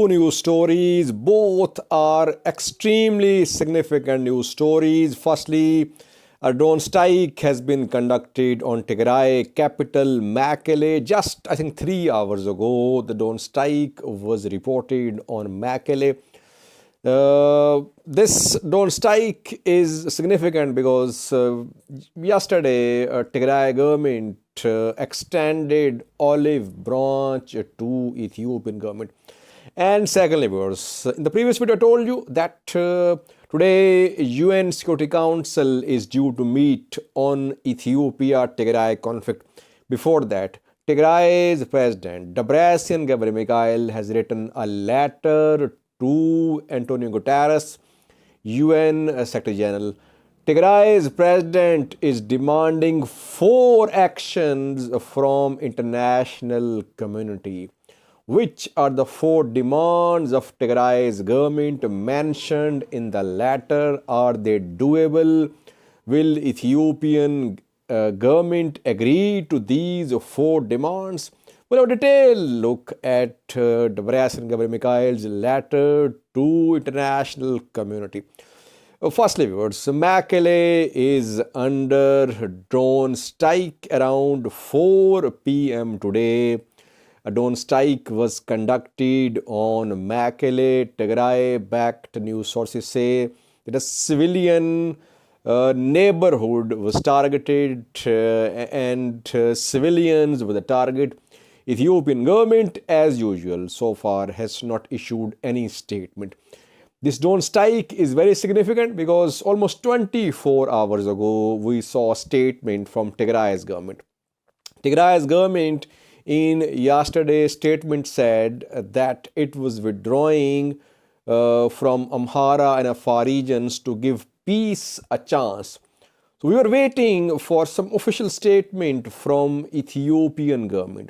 two news stories. Both are extremely significant news stories. Firstly, a drone strike has been conducted on Tigray capital Mekelle just, I think, 3 hours ago. The drone strike was reported on Mekelle. This drone strike is significant because yesterday Tigray government extended olive branch to Ethiopian government. And secondly, viewers, in the previous video I told you that today UN Security Council is due to meet on Ethiopia-Tigray conflict. Before that, Tigray's president, Debretsion Mekelle, has written a letter to Antonio Guterres, UN Secretary General. Tigray's president is demanding 4 actions from international community. Which are the 4 demands of Tigray's government mentioned in the letter? Are they doable? Will Ethiopian government agree to these 4 demands? We'll have a detailed look at Debretsion Mekelle's letter to international community. Firstly, viewers, Mekelle is under drone strike around 4 p.m. today. A drone strike was conducted on Mekelle. Tigray-backed news sources say that a civilian neighborhood was targeted and civilians were the target. Ethiopian government, as usual, so far has not issued any statement. This drone strike is very significant because almost 24 hours ago we saw a statement from Tigray's government. Tigray's government in yesterday's statement said that it was withdrawing from Amhara and Afar regions to give peace a chance. So we were waiting for some official statement from Ethiopian government.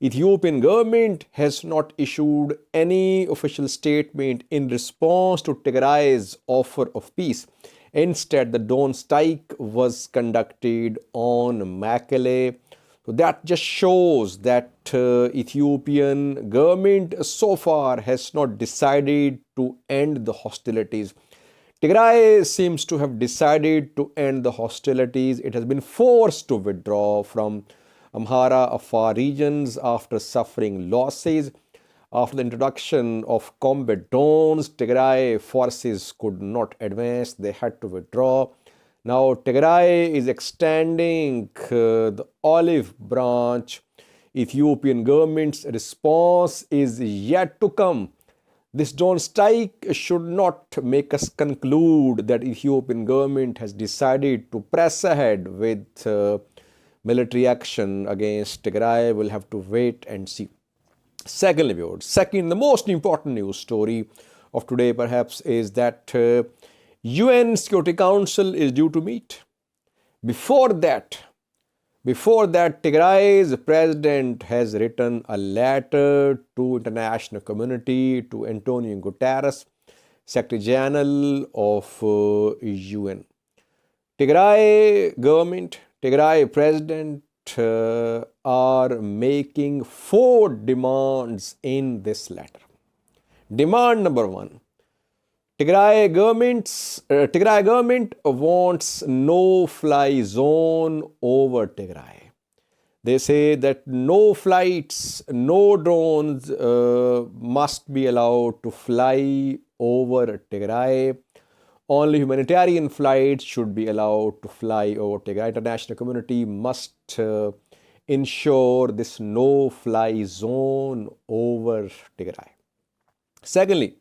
Ethiopian government has not issued any official statement in response to Tigray's offer of peace. Instead, the drone strike was conducted on Mekelle. So that just shows that Ethiopian government so far has not decided to end the hostilities. Tigray seems to have decided to end the hostilities. It has been forced to withdraw from Amhara, Afar regions after suffering losses. After the introduction of combat drones, Tigray forces could not advance. They had to withdraw. Now Tigray is extending the olive branch. Ethiopian government's response is yet to come. This drone strike should not make us conclude that Ethiopian government has decided to press ahead with military action against Tigray. We'll have to wait and see. Secondly, viewers, the most important news story of today perhaps is that UN Security Council is due to meet. Before that, Tigray's president has written a letter to international community, to Antonio Guterres, Secretary General of UN. Tigray government, Tigray president are making 4 demands in this letter. Demand number 1. Tigray government wants no-fly zone over Tigray. They say that no flights, no drones must be allowed to fly over Tigray. Only humanitarian flights should be allowed to fly over Tigray. International community must ensure this no-fly zone over Tigray. Secondly,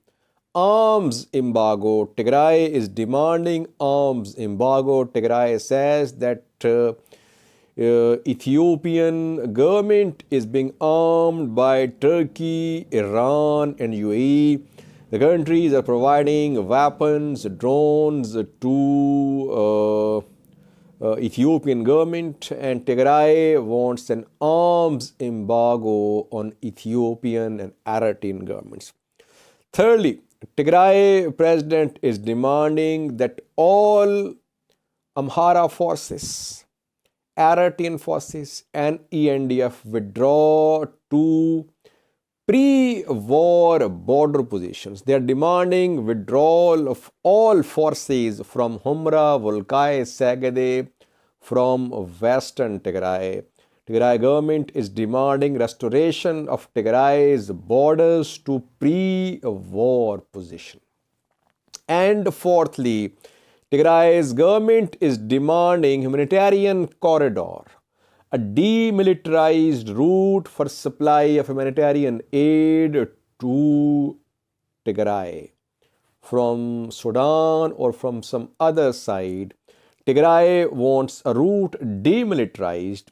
arms embargo. Tigray is demanding arms embargo. Tigray says that Ethiopian government is being armed by Turkey, Iran and UAE. The countries are providing weapons, drones to Ethiopian government, and Tigray wants an arms embargo on Ethiopian and Eritrean governments. Thirdly, Tigray president is demanding that all Amhara forces, Eritrean forces and ENDF withdraw to pre-war border positions. They are demanding withdrawal of all forces from Humra, Volkai, Sagade, from western Tigray. Tigray government is demanding restoration of Tigray's borders to pre-war position. And fourthly, Tigray's government is demanding humanitarian corridor, a demilitarized route for supply of humanitarian aid to Tigray from Sudan or from some other side. Tigray wants a route demilitarized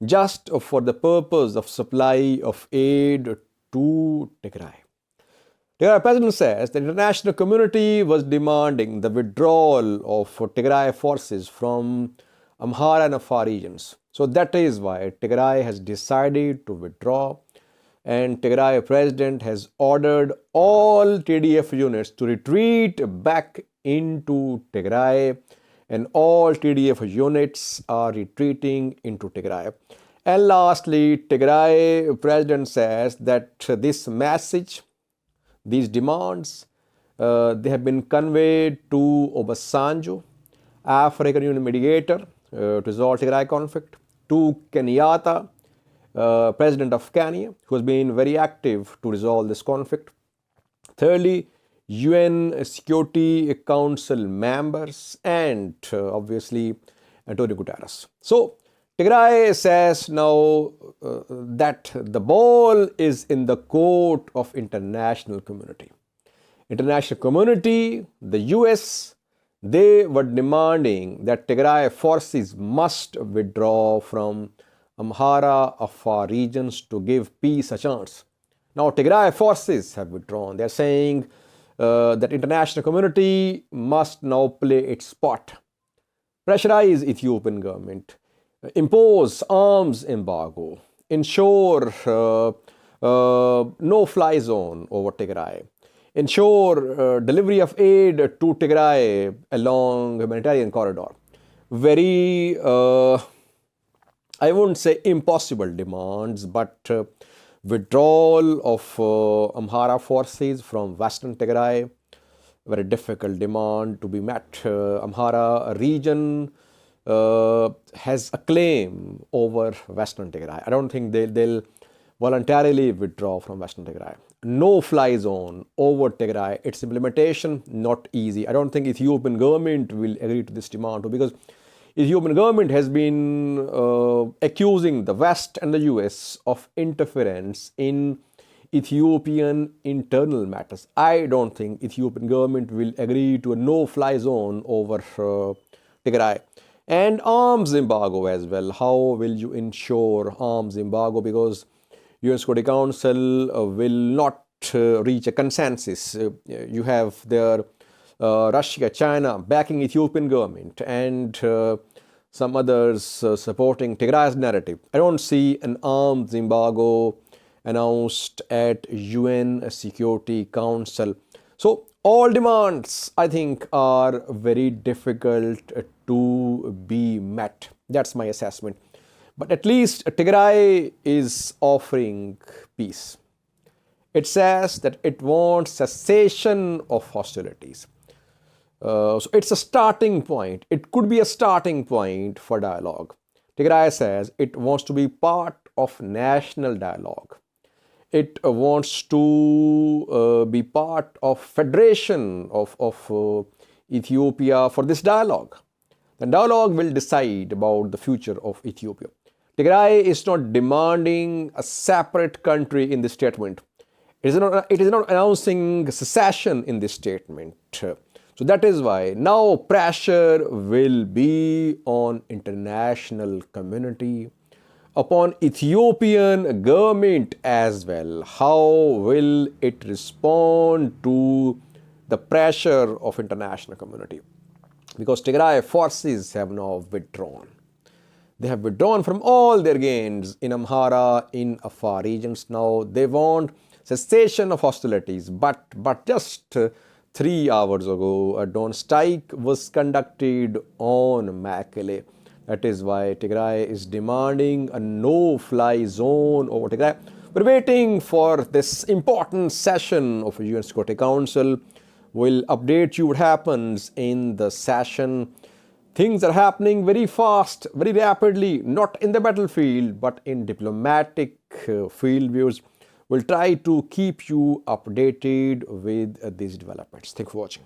just for the purpose of supply of aid to Tigray. Tigray president says the international community was demanding the withdrawal of Tigray forces from Amhara and Afar regions. So that is why Tigray has decided to withdraw, and Tigray president has ordered all TDF units to retreat back into Tigray, and all TDF units are retreating into Tigray. And lastly, Tigray president says that this message, these demands, they have been conveyed to Obasanjo, African Union mediator, to resolve Tigray conflict, to Kenyatta, president of Kenya, who has been very active to resolve this conflict. Thirdly, UN Security Council members, and obviously Antonio Guterres. So Tigray says now that the ball is in the court of international community. International community, the US, they were demanding that Tigray forces must withdraw from Amhara, Afar regions to give peace a chance. Now Tigray forces have withdrawn. They are saying that international community must now play its part. Pressurize Ethiopian government, impose arms embargo, ensure no-fly zone over Tigray, ensure delivery of aid to Tigray along humanitarian corridor. Very, I wouldn't say impossible demands, but withdrawal of Amhara forces from western Tigray, very difficult demand to be met. Amhara region has a claim over western Tigray. I don't think they'll voluntarily withdraw from western Tigray. No-fly zone over Tigray, its implementation not easy. I don't think Ethiopian government will agree to this demand too, because Ethiopian government has been accusing the West and the US of interference in Ethiopian internal matters. I don't think Ethiopian government will agree to a no-fly zone over Tigray. And arms embargo as well. How will you ensure arms embargo? Because UN Security Council will not reach a consensus. You have their Russia, China backing Ethiopian government, and some others supporting Tigray's narrative. I don't see an arms embargo announced at UN Security Council. So all demands, I think, are very difficult to be met. That's my assessment. But at least Tigray is offering peace. It says that it wants cessation of hostilities. So it's a starting point. It could be a starting point for dialogue. Tigray says it wants to be part of national dialogue. It wants to be part of federation of Ethiopia for this dialogue. The dialogue will decide about the future of Ethiopia. Tigray is not demanding a separate country in this statement. It is not announcing secession in this statement. So that is why now pressure will be on international community, upon Ethiopian government as well. How will it respond to the pressure of international community? Because Tigray forces have now withdrawn. They have withdrawn from all their gains in Amhara, in Afar regions. Now they want cessation of hostilities. But just 3 hours ago, a drone strike was conducted on Mekelle. That is why Tigray is demanding a no-fly zone over Tigray We're waiting for this important session of the UN Security Council. We'll update you what happens in the session. Things are happening very fast, very rapidly, not in the battlefield, but in diplomatic field views. We'll try to keep you updated with these developments. Thank you for watching.